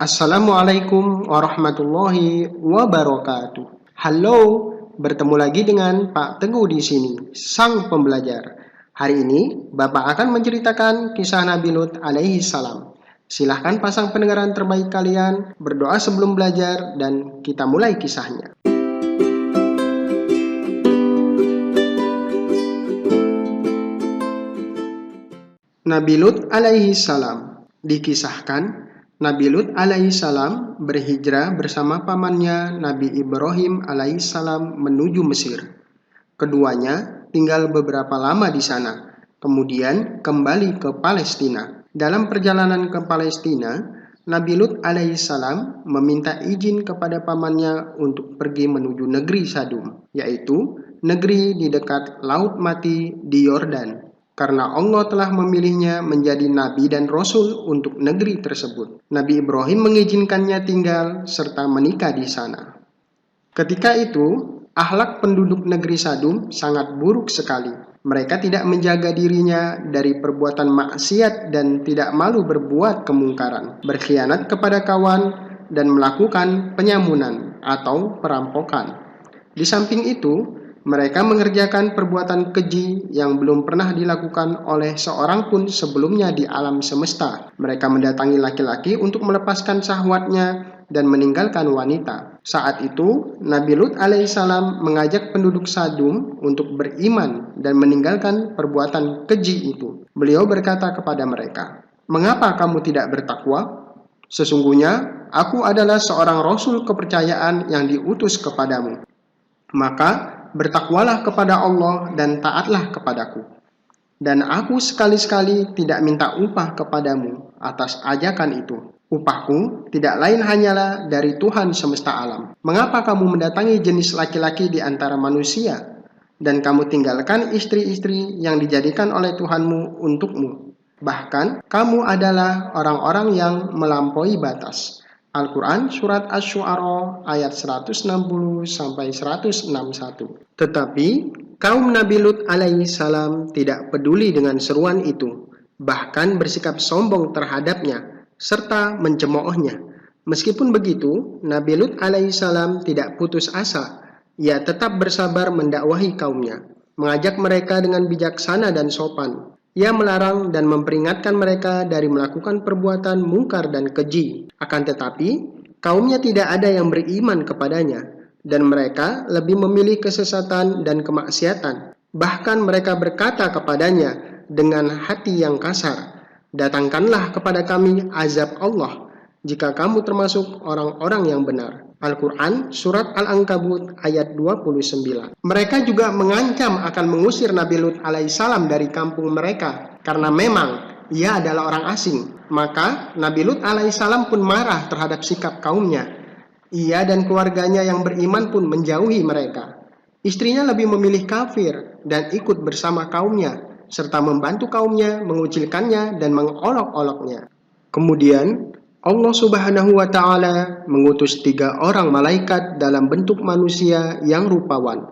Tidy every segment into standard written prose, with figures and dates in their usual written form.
Assalamualaikum warahmatullahi wabarakatuh. Halo, bertemu lagi dengan Pak Teguh di sini, sang pembelajar. Hari ini Bapak akan menceritakan kisah Nabi Lut alaihi salam. Silahkan pasang pendengaran terbaik kalian, berdoa sebelum belajar, dan kita mulai kisahnya. Nabi Lut alaihi salam. Dikisahkan Nabi Lut alaihissalam berhijrah bersama pamannya Nabi Ibrahim alaihissalam menuju Mesir. Keduanya tinggal beberapa lama di sana, kemudian kembali ke Palestina. Dalam perjalanan ke Palestina, Nabi Lut alaihissalam meminta izin kepada pamannya untuk pergi menuju negeri Sadum, yaitu negeri di dekat Laut Mati di Yordan. Karena Allah telah memilihnya menjadi nabi dan rasul untuk negeri tersebut. Nabi Ibrahim mengizinkannya tinggal serta menikah di sana. Ketika itu, akhlak penduduk negeri Sadum sangat buruk sekali. Mereka tidak menjaga dirinya dari perbuatan maksiat dan tidak malu berbuat kemungkaran, berkhianat kepada kawan, dan melakukan penyamunan atau perampokan. Di samping itu, mereka mengerjakan perbuatan keji yang belum pernah dilakukan oleh seorang pun sebelumnya di alam semesta. Mereka mendatangi laki-laki untuk melepaskan syahwatnya dan meninggalkan wanita. Saat itu, Nabi Lut alaihissalam mengajak penduduk Sadum untuk beriman dan meninggalkan perbuatan keji itu. Beliau berkata kepada mereka, "Mengapa kamu tidak bertakwa? Sesungguhnya aku adalah seorang rasul kepercayaan yang diutus kepadamu. Maka bertakwalah kepada Allah dan taatlah kepadaku. Dan aku sekali-sekali tidak minta upah kepadamu atas ajakan itu. Upahku tidak lain hanyalah dari Tuhan semesta alam. Mengapa kamu mendatangi jenis laki-laki di antara manusia, dan kamu tinggalkan istri-istri yang dijadikan oleh Tuhanmu untukmu? Bahkan kamu adalah orang-orang yang melampaui batas." Al-Quran Surat Asy-Syu'ara ayat 160-161. Tetapi kaum Nabi Lut alaihissalam tidak peduli dengan seruan itu, bahkan bersikap sombong terhadapnya, serta mencemoohnya. Meskipun begitu, Nabi Lut alaihissalam tidak putus asa. Ia tetap bersabar mendakwahi kaumnya, mengajak mereka dengan bijaksana dan sopan. Ia melarang dan memperingatkan mereka dari melakukan perbuatan mungkar dan keji. Akan tetapi, kaumnya tidak ada yang beriman kepadanya, dan mereka lebih memilih kesesatan dan kemaksiatan. Bahkan mereka berkata kepadanya dengan hati yang kasar, "Datangkanlah kepada kami azab Allah, jika kamu termasuk orang-orang yang benar." Al-Quran Surat Al-Ankabut ayat 29. Mereka juga mengancam akan mengusir Nabi Lut alaihissalam dari kampung mereka karena memang ia adalah orang asing. Maka Nabi Lut alaihissalam pun marah terhadap sikap kaumnya. Ia dan keluarganya yang beriman pun menjauhi mereka. Istrinya lebih memilih kafir dan ikut bersama kaumnya, serta membantu kaumnya mengucilkannya dan mengolok-oloknya. Kemudian Allah Subhanahu wa Ta'ala mengutus 3 orang malaikat dalam bentuk manusia yang rupawan.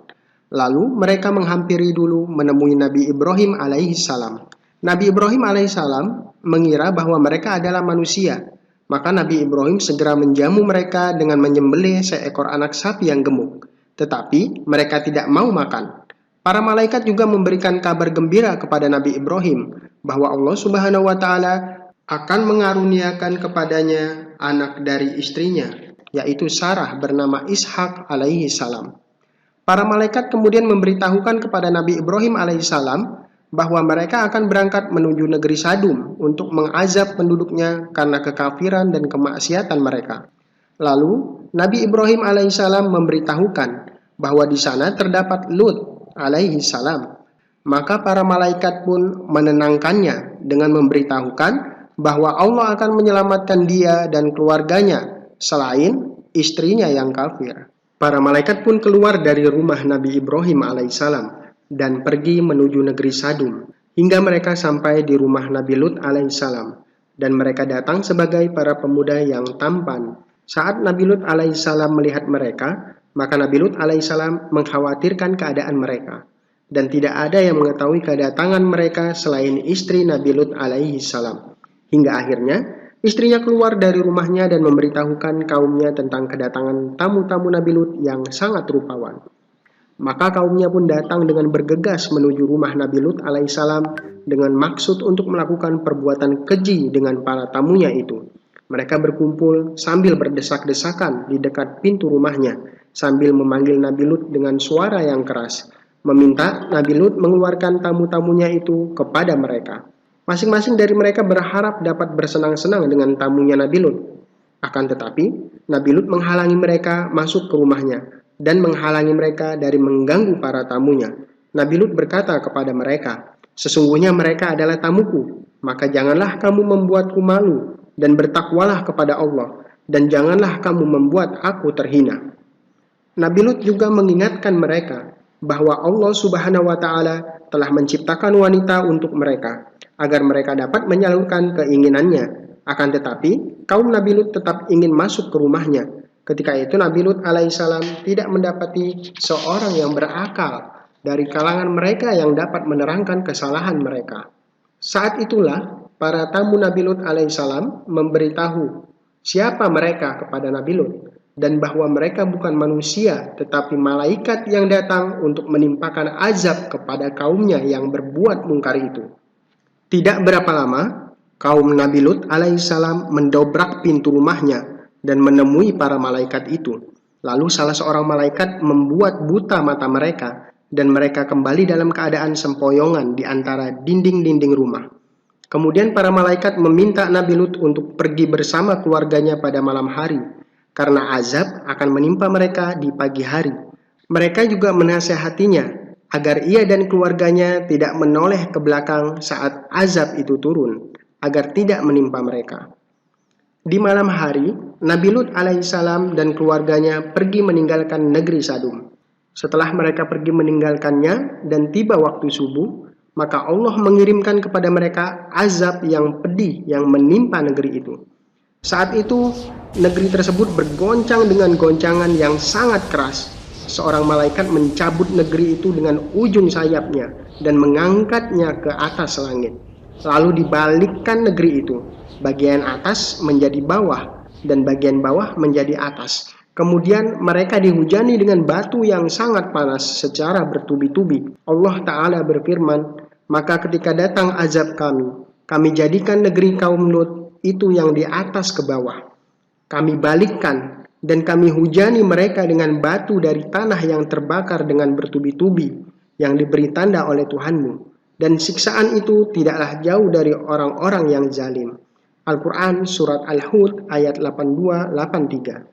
Lalu mereka menghampiri dulu menemui Nabi Ibrahim alaihissalam. Nabi Ibrahim alaihissalam mengira bahwa mereka adalah manusia. Maka Nabi Ibrahim segera menjamu mereka dengan menyembelih seekor anak sapi yang gemuk. Tetapi mereka tidak mau makan. Para malaikat juga memberikan kabar gembira kepada Nabi Ibrahim bahwa Allah Subhanahu wa Ta'ala akan mengaruniakan kepadanya anak dari istrinya, yaitu Sarah bernama Ishak alaihi salam. Para malaikat kemudian memberitahukan kepada Nabi Ibrahim alaihi salam bahwa mereka akan berangkat menuju negeri Sadum untuk mengazab penduduknya karena kekafiran dan kemaksiatan mereka. Lalu Nabi Ibrahim alaihi salam memberitahukan bahwa di sana terdapat Lut alaihi salam. Maka para malaikat pun menenangkannya dengan memberitahukan bahwa Allah akan menyelamatkan dia dan keluarganya selain istrinya yang kafir. Para malaikat pun keluar dari rumah Nabi Ibrahim alaihissalam dan pergi menuju negeri Sadum hingga mereka sampai di rumah Nabi Lut alaihissalam, dan mereka datang sebagai para pemuda yang tampan. Saat Nabi Lut alaihissalam melihat mereka, maka Nabi Lut alaihissalam mengkhawatirkan keadaan mereka, dan tidak ada yang mengetahui kedatangan mereka selain istri Nabi Lut alaihissalam. Hingga akhirnya Istrinya keluar dari rumahnya dan memberitahukan kaumnya tentang kedatangan tamu-tamu Nabi Lut yang sangat rupawan. Maka kaumnya pun datang dengan bergegas menuju rumah Nabi Lut alaihissalam dengan maksud untuk melakukan perbuatan keji dengan para tamunya itu. Mereka berkumpul sambil berdesak-desakan di dekat pintu rumahnya sambil memanggil Nabi Lut dengan suara yang keras, meminta Nabi Lut mengeluarkan tamu-tamunya itu kepada mereka. Masing-masing dari mereka berharap dapat bersenang-senang dengan tamunya Nabi Lut. Akan tetapi, Nabi Lut menghalangi mereka masuk ke rumahnya dan menghalangi mereka dari mengganggu para tamunya. Nabi Lut berkata kepada mereka, "Sesungguhnya mereka adalah tamuku, maka janganlah kamu membuatku malu dan bertakwalah kepada Allah, dan janganlah kamu membuat aku terhina." Nabi Lut juga mengingatkan mereka bahwa Allah Subhanahu wa Ta'ala telah menciptakan wanita untuk mereka agar mereka dapat menyalurkan keinginannya. Akan tetapi, kaum Nabi Lut tetap ingin masuk ke rumahnya. Ketika itu Nabi Lut alaihissalam tidak mendapati seorang yang berakal dari kalangan mereka yang dapat menerangkan kesalahan mereka. Saat itulah para tamu Nabi Lut alaihissalam memberitahu siapa mereka kepada Nabi Lut dan bahwa mereka bukan manusia tetapi malaikat yang datang untuk menimpakan azab kepada kaumnya yang berbuat mungkar itu. Tidak berapa lama, kaum Nabi Lut alaihissalam mendobrak pintu rumahnya dan menemui para malaikat itu. Lalu salah seorang malaikat membuat buta mata mereka dan mereka kembali dalam keadaan sempoyongan di antara dinding-dinding rumah. Kemudian para malaikat meminta Nabi Lut untuk pergi bersama keluarganya pada malam hari karena azab akan menimpa mereka di pagi hari. Mereka juga menasihatinya agar ia dan keluarganya tidak menoleh ke belakang saat azab itu turun, agar tidak menimpa mereka. Di malam hari, Nabi Lut alaihissalam dan keluarganya pergi meninggalkan negeri Sadum. Setelah mereka pergi meninggalkannya dan tiba waktu subuh, maka Allah mengirimkan kepada mereka azab yang pedih yang menimpa negeri itu. Saat itu, negeri tersebut bergoncang dengan goncangan yang sangat keras. Seorang malaikat mencabut negeri itu dengan ujung sayapnya dan mengangkatnya ke atas langit. Lalu dibalikkan negeri itu. Bagian atas menjadi bawah dan bagian bawah menjadi atas. Kemudian mereka dihujani dengan batu yang sangat panas secara bertubi-tubi. Allah Ta'ala berfirman, "Maka ketika datang azab kami jadikan negeri kaum Lut itu yang di atas ke bawah. Kami balikkan dan kami hujani mereka dengan batu dari tanah yang terbakar dengan bertubi-tubi yang diberi tanda oleh Tuhanmu. Dan siksaan itu tidaklah jauh dari orang-orang yang zalim." Al-Quran Surat Al-Hud ayat 82-83.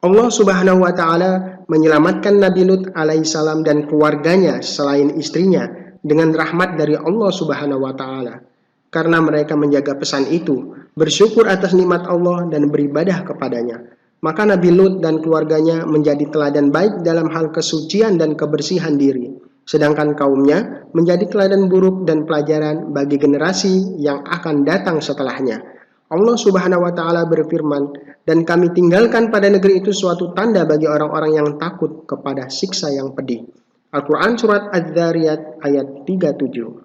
Allah Subhanahu wa Ta'ala menyelamatkan Nabi Lut alaihissalam dan keluarganya selain istrinya dengan rahmat dari Allah Subhanahu wa Ta'ala. Karena mereka menjaga pesan itu, bersyukur atas nikmat Allah dan beribadah kepadanya. Maka Nabi Lut dan keluarganya menjadi teladan baik dalam hal kesucian dan kebersihan diri. Sedangkan kaumnya menjadi teladan buruk dan pelajaran bagi generasi yang akan datang setelahnya. Allah Subhanahu wa Ta'ala berfirman, "Dan kami tinggalkan pada negeri itu suatu tanda bagi orang-orang yang takut kepada siksa yang pedih." Al-Quran Surat Az-Zariyat ayat 37.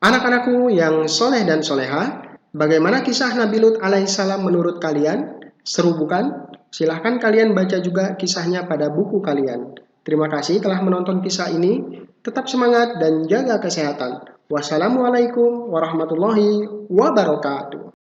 Anak-anakku yang soleh dan soleha, bagaimana kisah Nabi Lut alaihissalam menurut kalian? Seru bukan? Silahkan kalian baca juga kisahnya pada buku kalian. Terima kasih telah menonton kisah ini. Tetap semangat dan jaga kesehatan. Wassalamualaikum warahmatullahi wabarakatuh.